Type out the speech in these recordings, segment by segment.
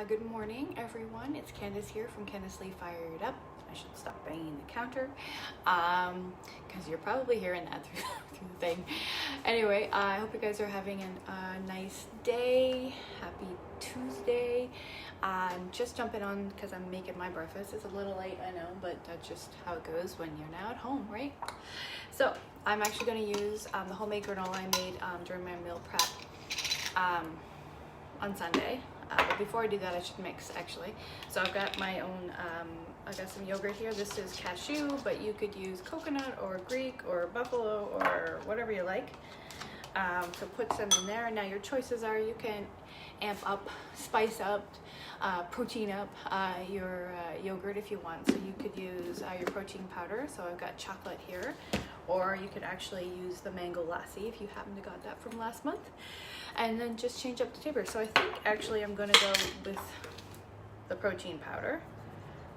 Good morning, everyone. It's Candace here from Candace Lee Fire It Up. I should stop banging the counter because you're probably hearing that through the thing. Anyway, I hope you guys are having a nice day. Happy Tuesday. I'm just jumping on because I'm making my breakfast. It's a little late, I know, but that's just how it goes when you're now at home, right? So I'm actually going to use the homemade granola I made during my meal prep on Sunday. But before I do that, I should mix actually. So I've got my own, I've got some yogurt here. This is cashew, but you could use coconut or Greek or buffalo or whatever you like. So put some in there. Now your choices are you can amp up, spice up, protein up your yogurt if you want. So you could use your protein powder. So I've got chocolate here, or you could actually use the mango lassi if you happen to got that from last month, and then just change up the flavor. So I think actually I'm going to go with the protein powder.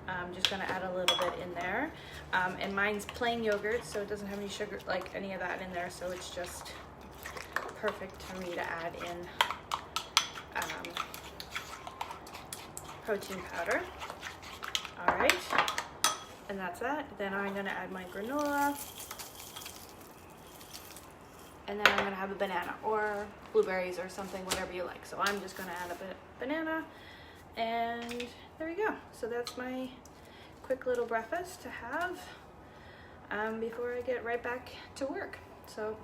I'm just going to add a little bit in there, and mine's plain yogurt, so it doesn't have any sugar, like any of that in there, so it's just perfect for me to add in protein powder. All right, and that's that. Then I'm going to add my granola, and then I'm going to have a banana or blueberries or something, whatever you like. So I'm just going to add a banana, and there you go. So that's my quick little breakfast to have before I get right back to work. So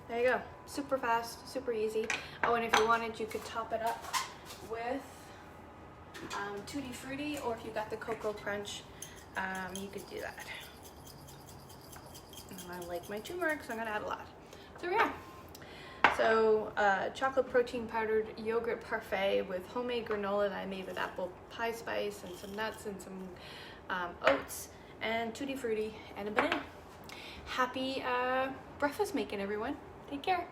there you go. Super fast, super easy. Oh, and if you wanted, you could top it up with Tutti Frutti, or if you got the Cocoa Crunch, you could do that. And I like my turmeric, so I'm gonna add a lot. So yeah. So chocolate protein powdered yogurt parfait with homemade granola that I made with apple pie spice and some nuts and some oats and Tutti Frutti and a banana. Happy breakfast making, everyone. Take care.